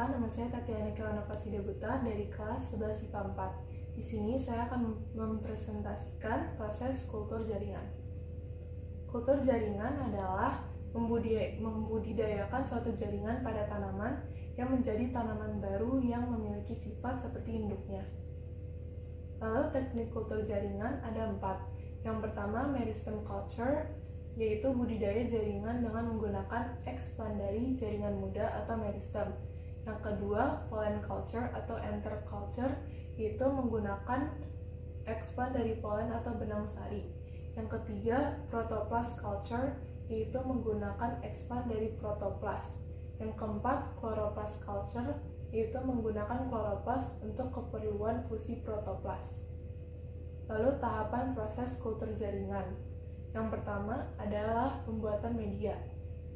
nama saya Tatiana Kelana Fasidebuta dari kelas 11 IPA 4. Di sini saya akan mempresentasikan proses kultur jaringan. Kultur jaringan adalah membudidayakan suatu jaringan pada tanaman yang menjadi tanaman baru yang memiliki sifat seperti induknya. Lalu teknik kultur jaringan ada 4. Yang pertama, meristem culture, yaitu budidaya jaringan dengan menggunakan expand dari jaringan muda atau meristem. Yang kedua, pollen culture atau enter culture, yaitu menggunakan expand dari polen atau benang sari. Yang ketiga, protoplast culture, yaitu menggunakan expand dari protoplast. Yang keempat, chloroplast culture, yaitu menggunakan chloroplast untuk keperluan fusi protoplast. Lalu tahapan proses kultur jaringan. Yang pertama adalah pembuatan media,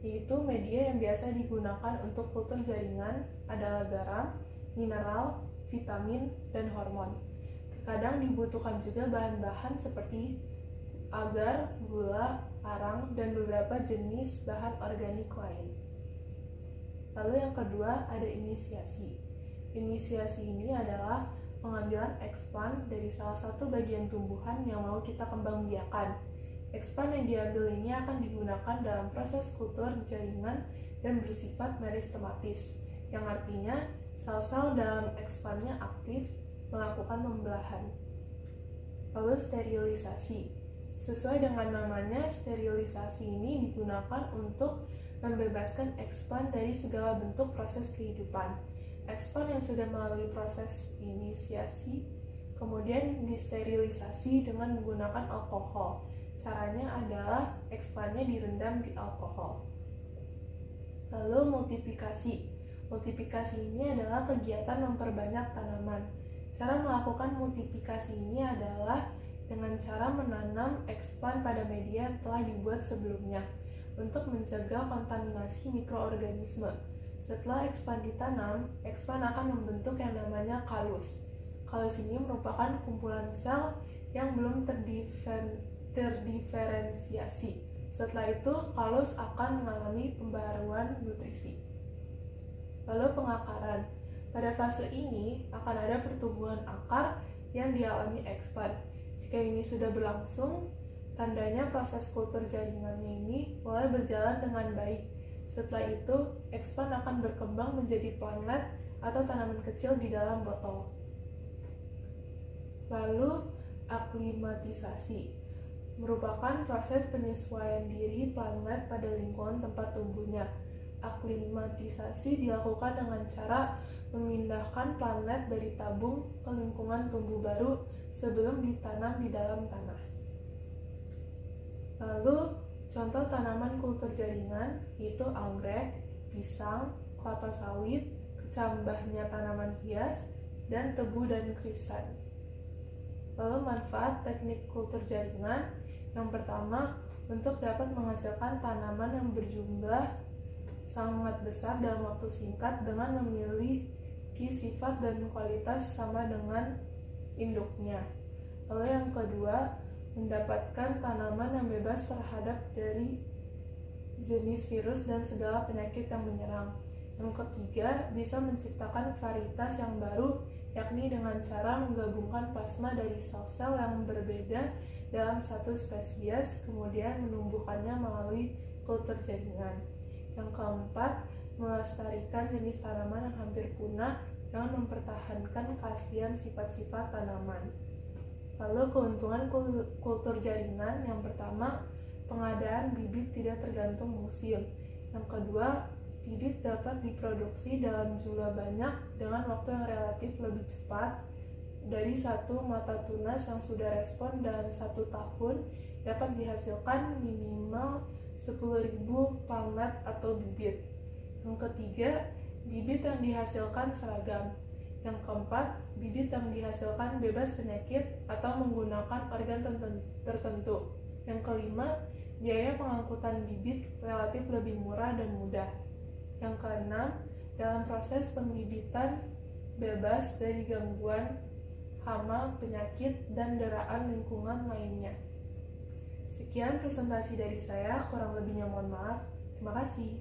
yaitu media yang biasa digunakan untuk kultur jaringan adalah garam, mineral, vitamin, dan hormon. Terkadang dibutuhkan juga bahan-bahan seperti agar, gula, arang, dan beberapa jenis bahan organik lain. Lalu yang kedua ada inisiasi. Inisiasi ini adalah pengambilan expand dari salah satu bagian tumbuhan yang mau kita kembangbiakan. Expand yang diambil ini akan digunakan dalam proses kultur jaringan dan bersifat meristematis, yang artinya sel-sel dalam expandnya aktif melakukan pembelahan. Lalu sterilisasi. Sesuai dengan namanya, sterilisasi ini digunakan untuk membebaskan expand dari segala bentuk proses kehidupan. Expand yang sudah melalui proses inisiasi kemudian disterilisasi dengan menggunakan alkohol. Caranya adalah expandnya direndam di alkohol. Lalu multiplikasi. Multiplikasi ini adalah kegiatan memperbanyak tanaman. Cara melakukan multiplikasi ini adalah dengan cara menanam expand pada media yang telah dibuat sebelumnya untuk mencegah kontaminasi mikroorganisme. Setelah expand ditanam, expand akan membentuk yang namanya kalus. Kalus ini merupakan kumpulan sel yang belum terdiferensiasi. Setelah itu, kalus akan mengalami pembaharuan nutrisi. Lalu pengakaran. Pada fase ini akan ada pertumbuhan akar yang dialami expand. Jika ini sudah berlangsung, tandanya proses kultur jaringannya ini mulai berjalan dengan baik. Setelah itu, expand akan berkembang menjadi plantlet atau tanaman kecil di dalam botol. Lalu aklimatisasi merupakan proses penyesuaian diri plantlet pada lingkungan tempat tumbuhnya. Aklimatisasi dilakukan dengan cara memindahkan plantlet dari tabung ke lingkungan tumbuh baru sebelum ditanam di dalam tanah. Lalu contoh tanaman kultur jaringan yaitu anggrek, pisang, kelapa sawit, kecambahnya tanaman hias, dan tebu dan krisan. Lalu manfaat teknik kultur jaringan. Yang pertama, untuk dapat menghasilkan tanaman yang berjumlah sangat besar dalam waktu singkat dengan memiliki sifat dan kualitas sama dengan induknya. Lalu yang kedua, mendapatkan tanaman yang bebas terhadap dari jenis virus dan segala penyakit yang menyerang. Yang ketiga, bisa menciptakan varietas yang baru, yakni dengan cara menggabungkan plasma dari sel-sel yang berbeda dalam satu spesies, kemudian menumbuhkannya melalui kultur jaringan. Yang keempat, melestarikan jenis tanaman yang hampir punah dengan mempertahankan keaslian sifat-sifat tanaman. Lalu keuntungan kultur jaringan. Yang pertama, pengadaan bibit tidak tergantung musim. Yang kedua, bibit dapat diproduksi dalam jumlah banyak dengan waktu yang relatif lebih cepat. Dari satu mata tunas yang sudah respon dalam 1 tahun dapat dihasilkan minimal 10.000 plantlet atau bibit. Yang ketiga, bibit yang dihasilkan seragam. Yang keempat, bibit yang dihasilkan bebas penyakit atau menggunakan organ tertentu. Yang kelima, biaya pengangkutan bibit relatif lebih murah dan mudah. Yang keenam, dalam proses pembibitan bebas dari gangguan hama, penyakit, dan deraan lingkungan lainnya. Sekian presentasi dari saya, kurang lebihnya mohon maaf. Terima kasih.